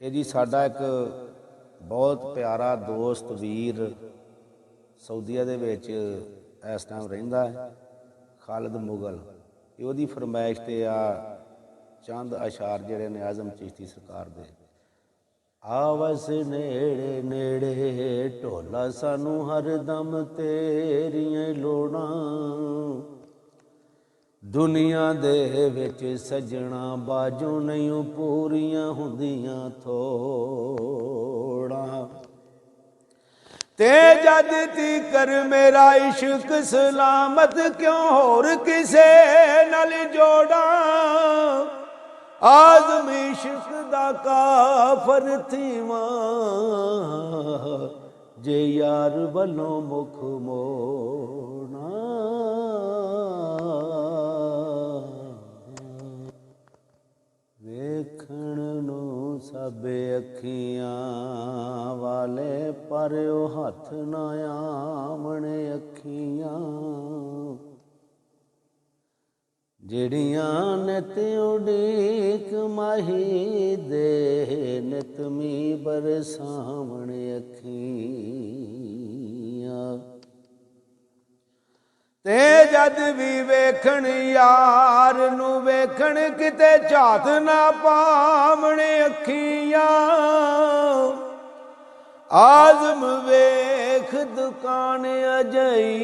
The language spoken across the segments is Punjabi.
ਇਹ ਜੀ ਸਾਡਾ ਇੱਕ ਬਹੁਤ ਪਿਆਰਾ ਦੋਸਤ ਵੀਰ ਸਾਊਦੀਆ ਦੇ ਵਿੱਚ ਇਸ ਟਾਈਮ ਰਹਿੰਦਾ ਹੈ, ਖਾਲਿਦ ਮੁਗਲ। ਇਹ ਉਹਦੀ ਫਰਮਾਇਸ਼ 'ਤੇ ਆ ਚੰਦ ਅਸ਼ਾਰ ਜਿਹੜੇ ਨੇ ਆਜ਼ਮ ਚਿਸ਼ਤੀ ਸਰਕਾਰ ਦੇ। ਆਵਸ ਨੇੜੇ ਨੇੜੇ ਢੋਲਾ ਸਾਨੂੰ ਹਰਦਮ ਤੇਰੀਆਂ ਲੋੜਾਂ, ਦੁਨੀਆ ਦੇ ਵਿੱਚ ਸੱਜਣਾ ਬਾਜੂ ਨਹੀਂ ਪੂਰੀਆਂ ਹੁੰਦੀਆਂ ਥੋੜਾਂ। ਤੇ ਜਦ ਤੀਕਰ ਮੇਰਾ ਇਸ਼ਕ ਸਲਾਮਤ ਕਿਉਂ ਹੋਰ ਕਿਸੇ ਨਾਲ ਜੋੜਾਂ, ਆਜ਼ਮ ਇਸ਼ਕ ਦਾ ਕਾਫਰ ਥੀਵਾਂ ਜੇ ਯਾਰ ਵੱਲੋਂ ਮੁਖ ਮੋੜਨਾ। ਵੇਖਣ ਨੂੰ ਸਭ ਅੱਖੀਆਂ ਵਾਲੇ ਪਰ ਉਹ ਹੱਥ ਨਾ ਆਵਣ ਅੱਖੀਆਂ, ਜਿਹੜੀਆਂ ਨਿਤ ਉਡੀਕ ਮਾਹੀ ਦੇ ਨਿਤ ਮੀਂਹ ਬਰਸਾਵਣ ਅੱਖੀਆਂ। ਤੇ ਜਦ ਵੀ ਵੇਖਣ ਯਾਰ ਨੂੰ ਵੇਖਣ ਕਿਤੇ ਝਾਤ ਨਾ ਪਾਵਣ ਅੱਖੀਆਂ, ਆਜ਼ਮ ਵੇਖ ਦੁਕਾਨ ਅਜਈ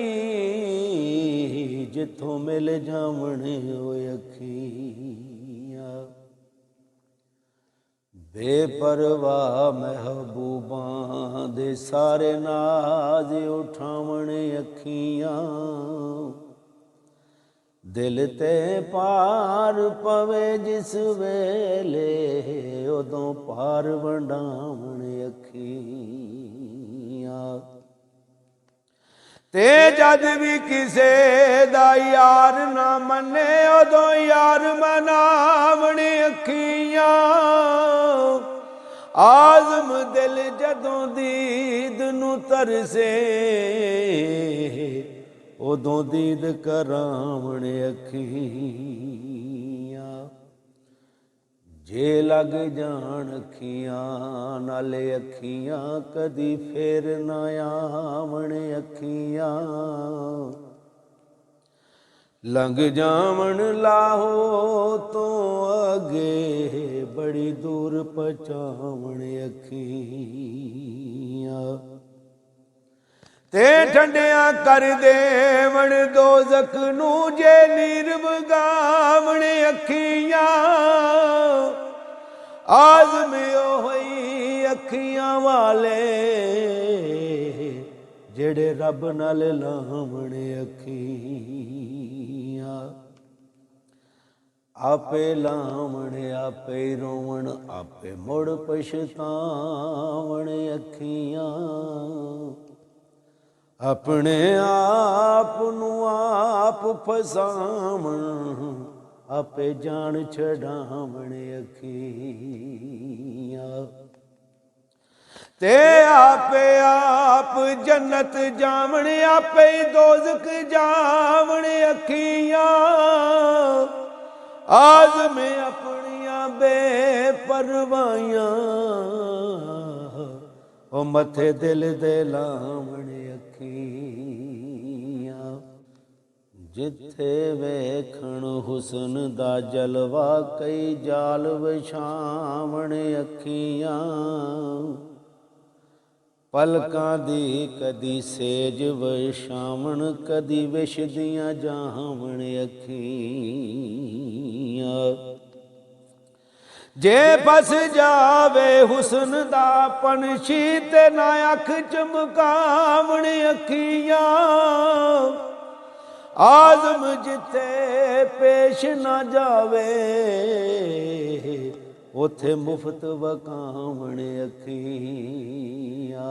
ਜਿੱਥੋਂ ਮਿਲ ਜਾਵਣ ਓਏ ਅੱਖੀਆਂ। ਬੇਪਰਵਾਹ ਮਹਿਬੂਬਾਂ ਦੇ ਸਾਰੇ ਨਾਜ਼ ਉਠਾਵਣ ਅੱਖੀਆਂ, ਦਿਲ ਤੇ ਪਾਰ ਪਵੇ ਜਿਸ ਵੇਲੇ ਉਦੋਂ ਪਾਰ ਵੰਡਾਵਣ ਅੱਖੀਆਂ। ਤੇ ਜਦ ਵੀ ਕਿਸੇ ਦਾ ਯਾਰ ਨਾ ਮੰਨੇ ਉਦੋਂ ਯਾਰ ਮਨਾਵਣ ਅੱਖੀਆਂ, ਆਜ਼ਮ ਦਿਲ ਜਦੋਂ ਦੀਦ ਨੂੰ ਤਰਸੇ ਉਦੋਂ ਦੀਦ ਕਰਾਵਣ ਅੱਖੀਆਂ। ਜੇ ਲੱਗ ਜਾਣ ਅੱਖੀਆਂ ਨਾਲੇ ਅੱਖੀਆਂ ਕਦੀ ਫੇਰ ਨਾ ਆਵਣ ਅੱਖੀਆਂ, ਲੰਘ ਜਾਵਣ ਲਾਹੋ ਤੋਂ ਅੱਗੇ ਬੜੀ ਦੂਰ ਪਹੁੰਚਾਵਣ ਅੱਖੀਆਂ। ਤੇ ਠੰਡਿਆਂ ਕਰ ਦੇਵਣ ਦੋਜ਼ਖ ਨੂੰ ਜੇ ਨੀਰ ਵਗਾਵਣ ਅੱਖੀਆਂ, ਆਜ਼ਮ ਉਹੀ ਅੱਖੀਆਂ ਵਾਲੇ ਜਿਹੜੇ ਰੱਬ ਨਾਲ ਲਾਵਣ ਅੱਖੀਆਂ। ਆਪੇ ਲਾਵਣ ਆਪੇ ਰੋਵਣ ਆਪੇ ਮੁੜ ਪਛਤਾਵਣ ਅੱਖੀਆਂ, ਆਪਣੇ ਆਪ ਨੂੰ ਆਪ ਫਸਾਵਣ ਆਪੇ ਜਾਣ ਛਡਾਵਣ ਅੱਖੀਆਂ। ਤੇ ਆਪੇ ਆਪ ਜੰਨਤ ਜਾਵਣ ਆਪੇ ਦੋਜ਼ਖ ਜਾਵਣ ਅੱਖੀਆਂ, ਆਜ਼ਮ ਆਪਣੀਆਂ ਬੇਪਰਵਾਹੀਆਂ ਉਹ ਮੱਥੇ ਦਿਲ ਦੇ ਲਾਵਣ ਅੱਖੀਆਂ। ਜਿੱਥੇ ਵੇਖਣ ਹੁਸਨ ਦਾ ਜਲਵਾ ਕਈ ਜਾਲ ਵਿਛਾਵਣ ਅੱਖੀਆਂ, ਪਲਕਾਂ ਦੀ ਕਦੀ ਸੇਜ ਵਿਛਾਵਣ ਕਦੀ ਵਿਛਦੀਆਂ ਜਾਵਣ ਅੱਖੀਆਂ। ਜੇ ਫਸ ਜਾਵੇ ਹੁਸਨ ਦਾ ਪੰਛੀ ਤੇ ਨਾ ਅੱਖ ਚਮਕਾਵਣ ਅੱਖੀਆਂ, ਆਜ਼ਮ ਜਿੱਥੇ ਪੇਸ਼ ਨਾ ਜਾਵੇ ਉਥੇ ਮੁਫਤ ਵਕਾਵਣ ਅੱਖੀਆਂ।